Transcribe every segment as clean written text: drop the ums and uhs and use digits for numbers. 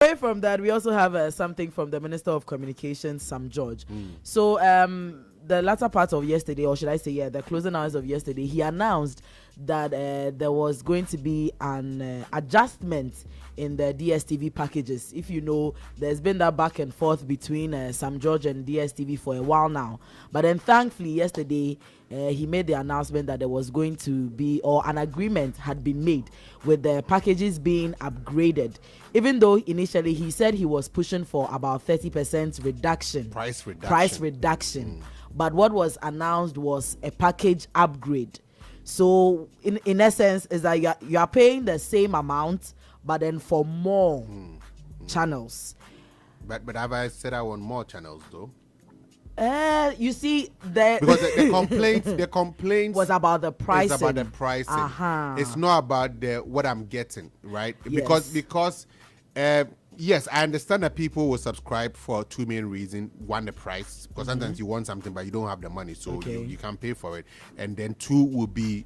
Away from that, we also have something from the Minister of Communications, Sam George. So the latter part of yesterday, or should I say, the closing hours of yesterday, he announced that there was going to be an adjustment in the DStv packages. If you know, there's been that back and forth between Sam George and DStv for a while now. But then thankfully yesterday, he made the announcement that there was going to be, or an agreement had been made with the packages being upgraded. Even though initially he said he was pushing for about 30% reduction. Price reduction. But what was announced was a package upgrade. So in essence, is that you are paying the same amount, but then for more channels. But have I said I want more channels though? You see, because the complaint was about the pricing. It's about the pricing. It's not about what I'm getting, right? Yes. Because yes, I understand that people will subscribe for two main reasons. One, the price, because sometimes you want something but you don't have the money, so you can't pay for it. And then two will be,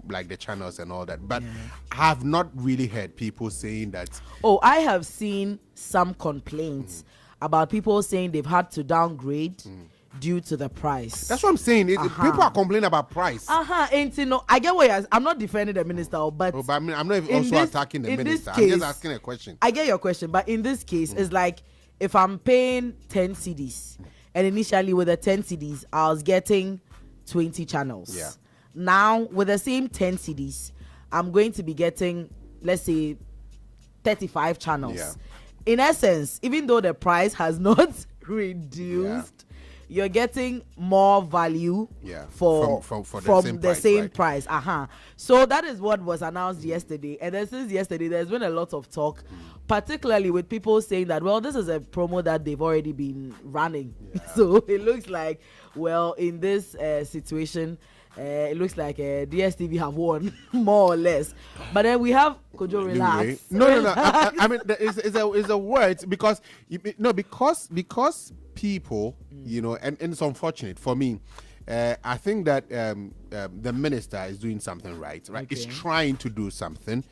like the channels and all that. But I have not really heard people saying that. Oh, I have seen some complaints about people saying they've had to downgrade due to the price. That's what I'm saying. People are complaining about price. And I get what I'm not defending the minister, but I mean, I'm not also attacking the minister. I'm just asking a question. I get your question, but in this case, it's like if I'm paying 10 CDs, and initially with the 10 CDs, I was getting 20 channels. Yeah. Now with the same 10 CDs, I'm going to be getting, let's say, 35 channels. Yeah. In essence, even though the price has not reduced, you're getting more value from the same price. So that is what was announced yesterday. And then since yesterday, there's been a lot of talk, particularly with people saying that, well, this is a promo that they've already been running. So it looks like, well, in this situation, it looks like DStv have won more or less. But then we have Kojo, relax. No. I mean, it's a word because people, and it's unfortunate for me. I think that the minister is doing something right. He's trying to do something,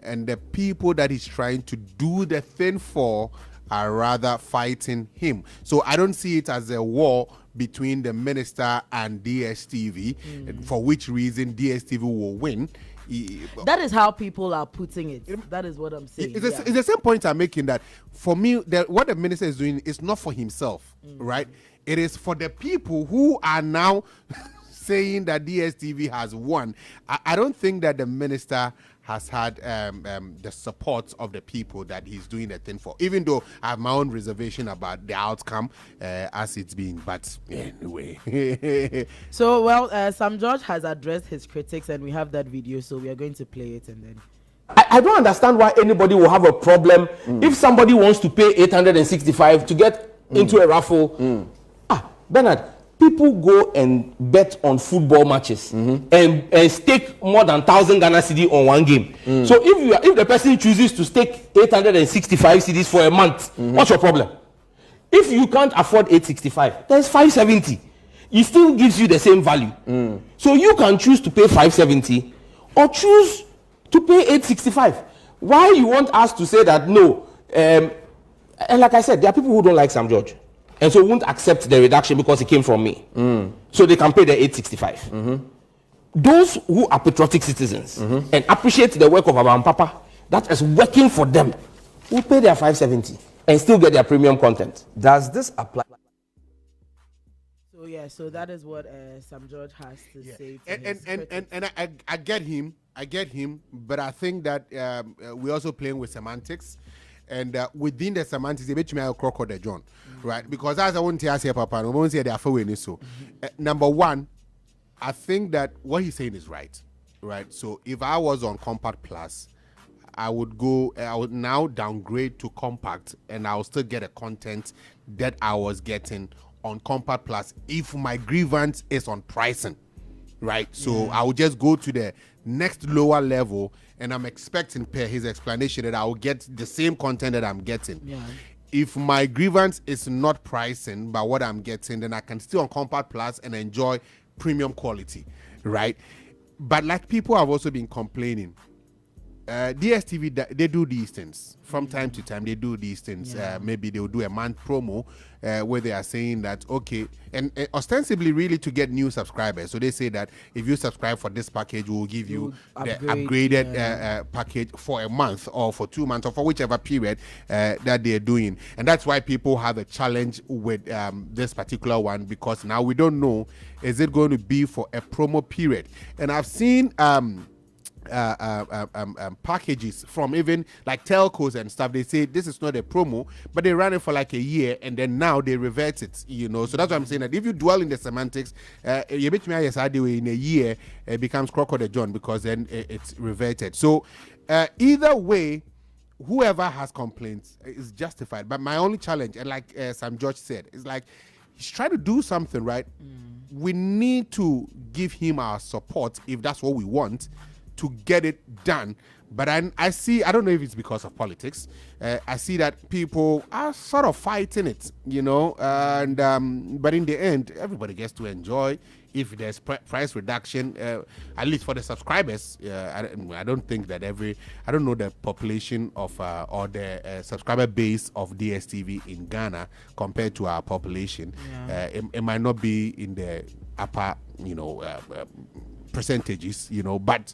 and the people that he's trying to do the thing for are rather fighting him. So I don't see it as a war between the minister and DStv, for which reason DStv will win. That is how people are putting it. That is what I'm saying. It's the same point I'm making, that for me, what the minister is doing is not for himself, right? It is for the people who are now saying that DStv has won. I don't think that the minister has had the support of the people that he's doing the thing for, even though I have my own reservation about the outcome as it's been. But anyway. So, well, Sam George has addressed his critics, and we have that video, so we are going to play it. And then I don't understand why anybody will have a problem if somebody wants to pay 865 to get into a raffle. Bernard, people go and bet on football matches and stake more than 1,000 Ghana cedi on one game. So if the person chooses to stake 865 cedis for a month, what's your problem? If you can't afford 865, there's 570. It still gives you the same value. So you can choose to pay 570 or choose to pay 865. Why you want us to say that no? And like I said, there are people who don't like Sam George, and so won't accept the reduction because it came from me. So they can pay the 865. Those who are patriotic citizens and appreciate the work of our Papa that is working for them will pay their 570 and still get their premium content. Does this apply? So that is what Sam George has to say. And I get him, but I think that we're also playing with semantics. And within the semantics, they bet me I'll crocodile John, right? Because as I want to ask you, Papa, I won't say they are for so. Number one, I think that what he's saying is right? So if I was on Compact Plus, I would now downgrade to Compact, and I'll still get a content that I was getting on Compact Plus if my grievance is on pricing, right? So I would just go to the next lower level, and I'm expecting, per his explanation, that I will get the same content that I'm getting. If my grievance is not pricing by what I'm getting, then I can still on Compact Plus and enjoy premium quality, right? But like people have also been complaining, DStv, they do these things from time to time. They do these things. Maybe they'll do a month promo where they are saying that, okay, and ostensibly really to get new subscribers. So they say that if you subscribe for this package, we'll give you the upgraded package for a month or for 2 months or for whichever period that they're doing. And that's why people have a challenge with this particular one, because now we don't know, is it going to be for a promo period? And I've seen packages from even like telcos and stuff. They say this is not a promo, but they ran it for like a year and then now they revert it, you know. So that's what I'm saying, that if you dwell in the semantics, you bet me in a year it becomes Crocodile John, because then it's reverted. So either way, whoever has complaints is justified. But my only challenge, and like Sam George said, is like, he's trying to do something, right? We need to give him our support if that's what we want, to get it done. But I see, I don't know if it's because of politics, I see that people are sort of fighting it, you know, and but in the end, everybody gets to enjoy. If there's price reduction, at least for the subscribers, I don't think that I don't know the population of or the subscriber base of DStv in Ghana compared to our population. It might not be in the upper, you know, percentages, you know, but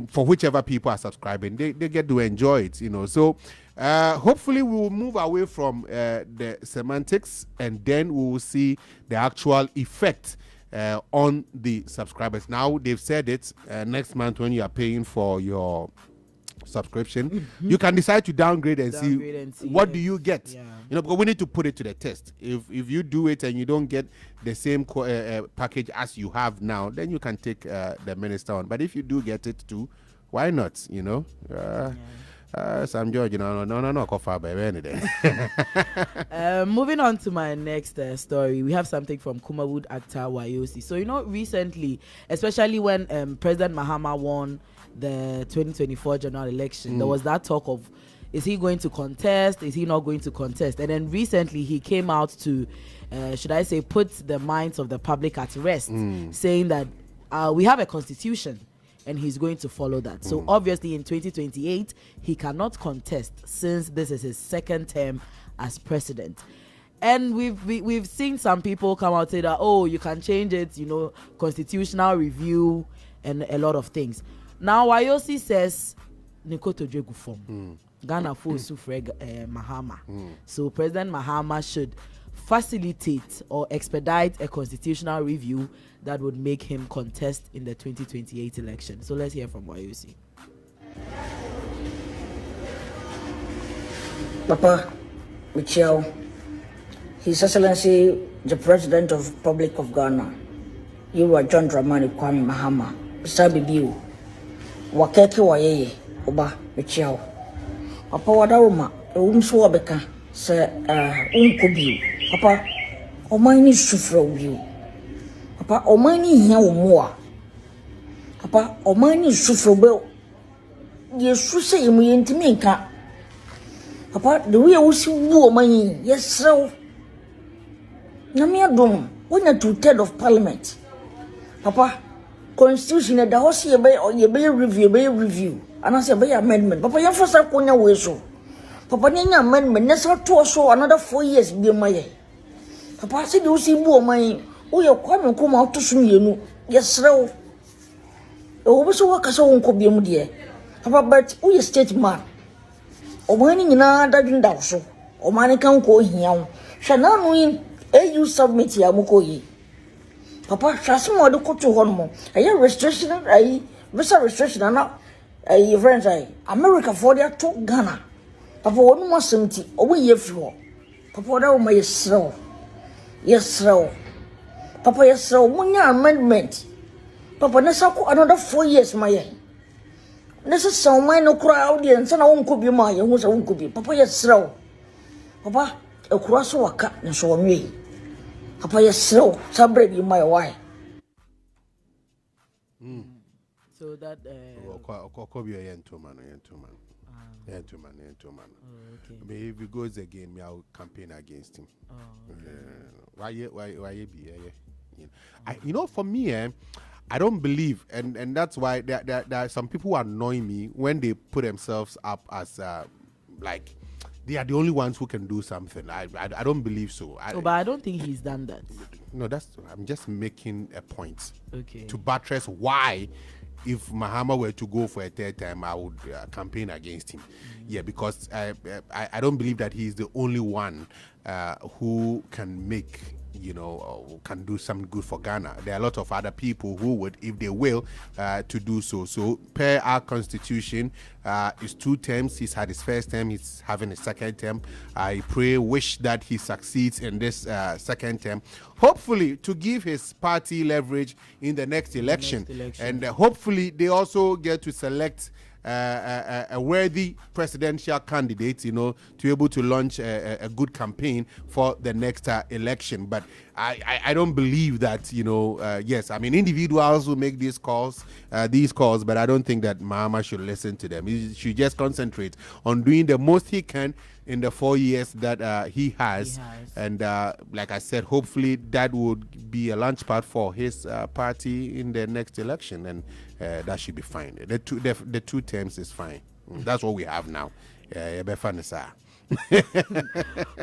for whichever people are subscribing, they get to enjoy it, you know. So hopefully we will move away from the semantics, and then we will see the actual effect on the subscribers. Now they've said it, next month when you are paying for your subscription, you can decide to downgrade and see what do you get. You know, because we need to put it to the test. If you do it and you don't get the same package as you have now, then you can take the minister on. But if you do get it too, why not? You know, Sam George, you know, no, coffee by any day. Moving on to my next story, we have something from Kumawood actor Wayoosi. So, you know, recently, especially when President Mahama won the 2024 general election, there was that talk of, is he going to contest? Is he not going to contest? And then recently he came out to, should I say, put the minds of the public at rest, saying that we have a constitution and he's going to follow that. So obviously in 2028, he cannot contest since this is his second term as president. And we've seen some people come out say that, oh, you can change it, you know, constitutional review and a lot of things. Now Wayoosi says, Nikoto Dregu form. Ghana for Mahama. So President Mahama should facilitate or expedite a constitutional review that would make him contest in the 2028 election. So let's hear from Wayoosi. Papa Michel, His Excellency the President of the Republic of Ghana, you are John Dramani Kwame Mahama, Sabi Biu, Wakeke Wayeye, Oba Michel. Papa Wadaruma, Umswa Beka, Sir Unkubu. Papa, Omani Sufra you. Papa, Omani here more. Papa, Omani Sufra Bill. Yes, you say me intimate. Papa, the way we see woman, yes, so. Namia Dom, when a 2/3 of Parliament. Papa, Constitution at the house ye bay or ye bay review. And I say by amendment. Papa, you first have one way so. Papa, any amendment, next or 2 or so, another 4 years be my. Papa said, you see, my, oh, you're coming, come out to soon, you know. Yes, so. Oh, so work as own could be a dear. Papa, but who is state man? Or mining in our dodging down so. Or money can go here. Shall now know you submit Yamuko ye. Papa, shall some other go to one. I have restriction, I visa restriction, and not. Your friends, America for their to Ghana. Papa, 1 more 70, over year floor. Papa, that my slow. Yes, slow. Papa, yes, so 1 year amendment. Papa, Nessako another 4 years, my yen. Nessa so mine no cry audience, and I won't could be my who's I won't could be. Papa, yes, slow. Papa, a cross or a cat, and so me. Papa, yes, slow. Sabre be my wife. So that if he goes again, me I'll campaign against him. Why be? You know, for me, I don't believe, and that's why there are some people who annoy me when they put themselves up as like they are the only ones who can do something. I don't believe so. But I don't think he's done that. No, I'm just making a point. Okay. To buttress why, if Mahama were to go for a third time, I would campaign against him. Yeah, because I don't believe that he's the only one who can make, can do some good for Ghana. There are a lot of other people who would, if they will, to do so. So, per our constitution, it's 2 terms. He's had his first term. He's having a second term. I wish that he succeeds in this second term. Hopefully, to give his party leverage in the next election. And hopefully, they also get to select a worthy presidential candidate, to be able to launch a good campaign for the next election. But I don't believe that, yes, I mean, individuals will make these calls, but I don't think that Mahama should listen to them. He should just concentrate on doing the most he can in the 4 years that he has. And like I said, hopefully that would be a launch pad for his party in the next election, and that should be fine. The 2 terms is fine. That's what we have now.